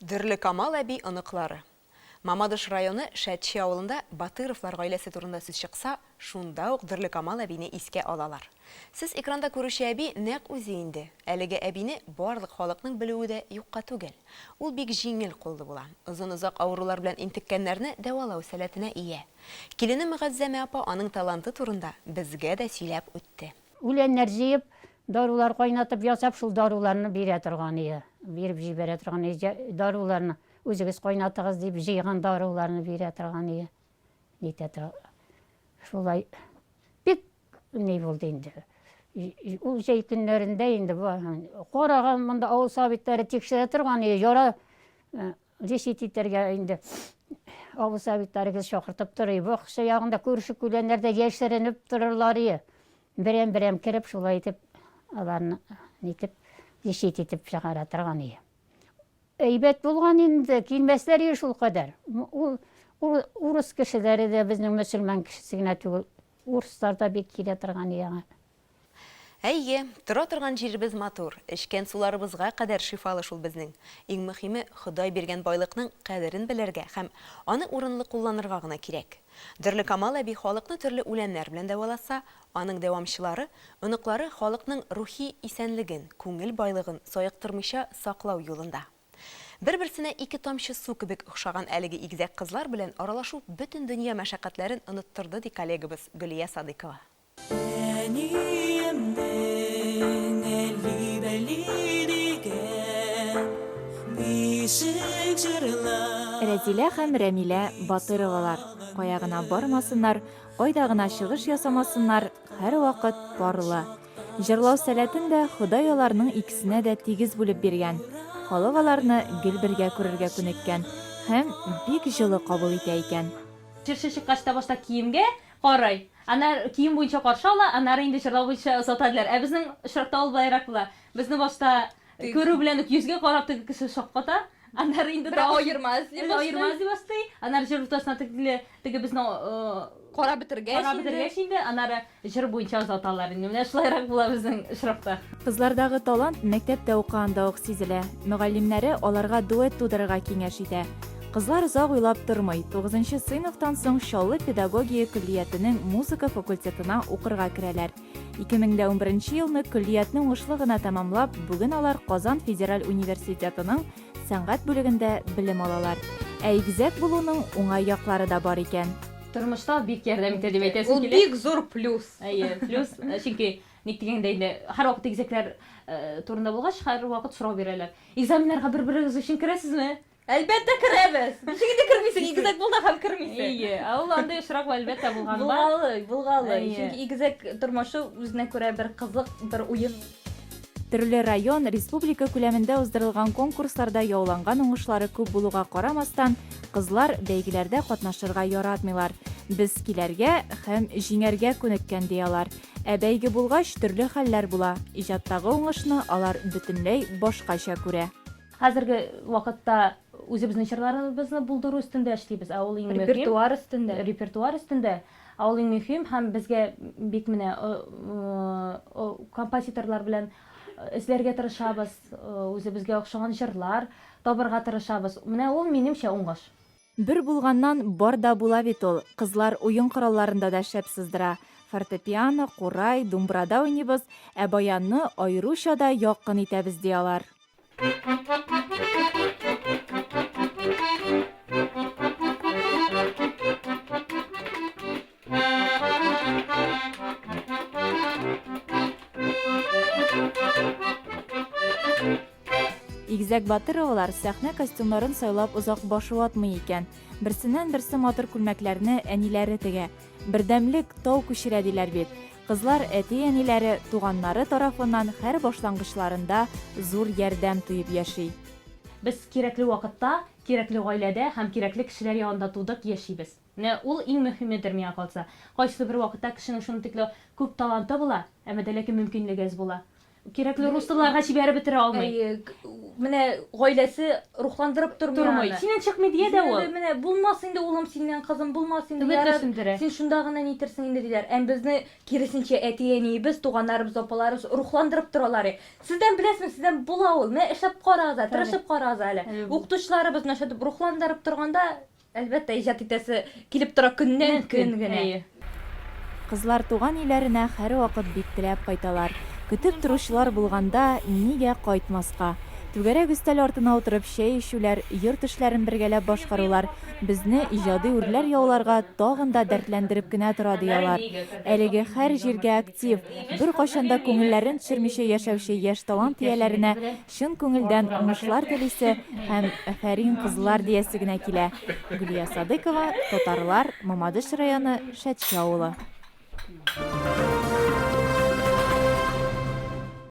Дүрлі Камал әби ыныклары. Мамадыш районы Шәтши авылында Батыровлар гаиләсе турында сүз чыкса, шунда ук Дүрлі Камал әбине искә алалар. Сез экранда күрүче әби нәкъ үзе инде. Әлеге әбине барлык халыкның белүе дә юкка түгел. Ул бик җиңел куллы була. Озын-озак авырулар белән интеккәннәрне дәвалау сәләтенә ия. Килене Мөгаззәмә апа аның таланты турында безгә дә сөйләп үтте. Үләннәр җыеп, дарулар кайнатып ясап, шул даруларны бирә торган ие. Биреп җибәрә торган даруларны. Үзегез кайнатыгыз дип җыйган даруларны бирә торган ие. Нитә тора. Шулай бик не булды инде. Ул җәй көннәрендә инде караган монда авыл сабитлары тикшерә торган ие. Яра решетитәргә инде авыл сабитларыгыз чакыртып торый. Бу акча ягында күрше күләннәрдә яшеренеп торырлар ие. Берәм кереп шулай итеп аларны нитеп решет итеп чыгара торган ие. Әйбәт булган инде, килмәсләр ие шул кадәр. Урыс кешеләре дә безнең мөселман кешесе генә түгел. Урыслар да бик килә торган ие. Әйе, тора торган җиребез матур, эчкән суларыбызга кадәр шифалы шул безнең. Иң мөһиме, Ходай биргән байлыкның кадерен белергә һәм аны урынлы кулланырга гына кирәк. Дүрлі Камал әби халыкны төрле үләннәр белән дәваласа, аның дәвамчылары, оныклары халыкның рухи исәнлеген, күңел байлыгын саяктырмыйча саклау юлында. Бер-берсенә ике тамчы су кебек охшаган әлеге игезәк кызлар белән аралашу бөтен дөнья мәшәкатьләрен оныттырды ди коллегабыз Гөлия Садыкова. Рәзилә һәм Рәмилә Батыровалар. Кая гына бармасыннар, кайда гына чыгыш ясамасыннар, һәр вакыт барлы. Җырлау сәләтен дә Ходай аларның икесенә дә тигез булып биргән. Халык аларны гел бергә күрергә күнеккән һәм бик җылы кабул итә икән. Җырчы чыккачта башта киемгә карай. Анар кием буенча каршы ала, аннары инде җырлау буенча озатадылар. Ә безнең очракта ул байрак була. Безне башта көрү белән үк йөзгә карап теге кеше шакката. Аннары инде айырмаз дип башлый. Аннары җыр уртасына теге безне кара бетергәч инде, аннары җыр буенча озаталар инде. Менә шулайрак була безнең очракта. Кызлардагы талант мәктәптә укыганда ук сизелә. Мөгаллимнәре аларга дуэт тудырырга киңәш итә. Кызлар озак уйлап тормый, 9нчы сыйныфтан соң Чаллы педагогия көллиятенең музыка факультетына укырга керәләр. 2011 елны көллиятны уңышлы гына тәмамлап, бүген алар Казан федераль университетының сәнгать бүлегендә белем алалар. Ә игезәк булуның уңай яклары да бар икән. Тормышта бик ярдәм итә дип әйтәсем Ул килә. бик зур плюс. Әйе, плюс, чөнки ник дигәндә инде һәр вакыт игезәкләр турында булгач, һәр вакыт сорау бирәләр. Экзаменнарга бер-берегез өчен керәсезме? Әлбәттә керәбез. Ничек инде кермисең, игезәк булда һәм кермисең. Әйе, ул анда очрак әлбәттә булган ба. Булгалы. Әйе. Чөнки игезәк тормышы үзенә күрә бер кызык, бер уен. Төрле район, республика күләмендә уздырылган конкурсларда яуланган уңышлары күп булуга карамастан, кызлар бәйгеләрдә катнашырга яратмыйлар. Без киләргә һәм җиңәргә күнеккән диялар. Ә бәйге булгач төрле хәлләр була. Иҗаттагы уңышны алар бөтенләй башкача күрә. Хәзерге вакытта үзебезнең җырларыбызны булдыру өстендә эшлибез. Ә ул иң мөһим репертуар өстендә. Ул иң мөһим һәм безгә бик менә композиторлар белән эзләргә тырышабыз. Үзебезгә охшаган җырлар табырга тырышабыз. Менә ул минемчә уңыш. Бер булганнан бар да була бит ул. Кызлар уен коралларында да шәп сыздыра. Фортепиано, курай, думбрада уйныйбыз, ә баянны аеруча да якын итәбез диялар. Игезәк Батыровалар сәхнә костюмнарын сайлап озак башы ватмый икән. Берсеннән-берсе матур күлмәкләрне әниләре тегә. Бердәмлек тау күчерә диләр бит. Кызлар әти-әниләре, туганнары тарафыннан һәр башлангычларында зур ярдәм туеп яши. Без кирәкле вакытта, кирәкле гаиләдә һәм кирәкле кешеләр янында тудык, яшибез. Менә ул иң мөһимедер миңа калса. Кайсы бер вакытта кешенең шундый күп таланты була, әмма дә ләкин мөмкинлеге аз була. кирәкле рус телләргә җибәреп бетерә алмый. Менә гаиләсе рухландырып Тормый. тормый. Синнән чыкмый дия дә ул. Менә булмас инде улым синнән, кызым булмас инде. Түбәт ярар, төшендерә. Син шунда гына нитерсең инде диләр. Әм безне киресенчә әти-әниебез, туганнарыбыз, апаларыбыз рухландырып торалар. Сездән беләсез, сездән була ул. Менә эшләп карагыз, тырышып карагыз әле. Укытучыларыбыз нәрсә рухландырып торганда, әлбәттә иҗат итәсе килеп тора көннән көн генә. Кызлар туган илләренә һәрвакыт бик теләп кайталар. Көтеп торучылар булганда нигә кайтмаска? Түгәрәк өстәл артына утырып чәй ичүләр, йорт эшләрен бергәләп башкарулар безне иҗади үрләр яуларга тагын да дәртләндереп кенә тора диялар. Әлеге һәр җиргә актив, беркайчан да күңелләрен төшермичә яшәүче яшь талант ияләренә чын күңелдән уңышлар телисе һәм афәрин кызлар диясе генә килә. Гөлия Садыкова, Татарлар, Мамадыш районы, Шәтче авылы.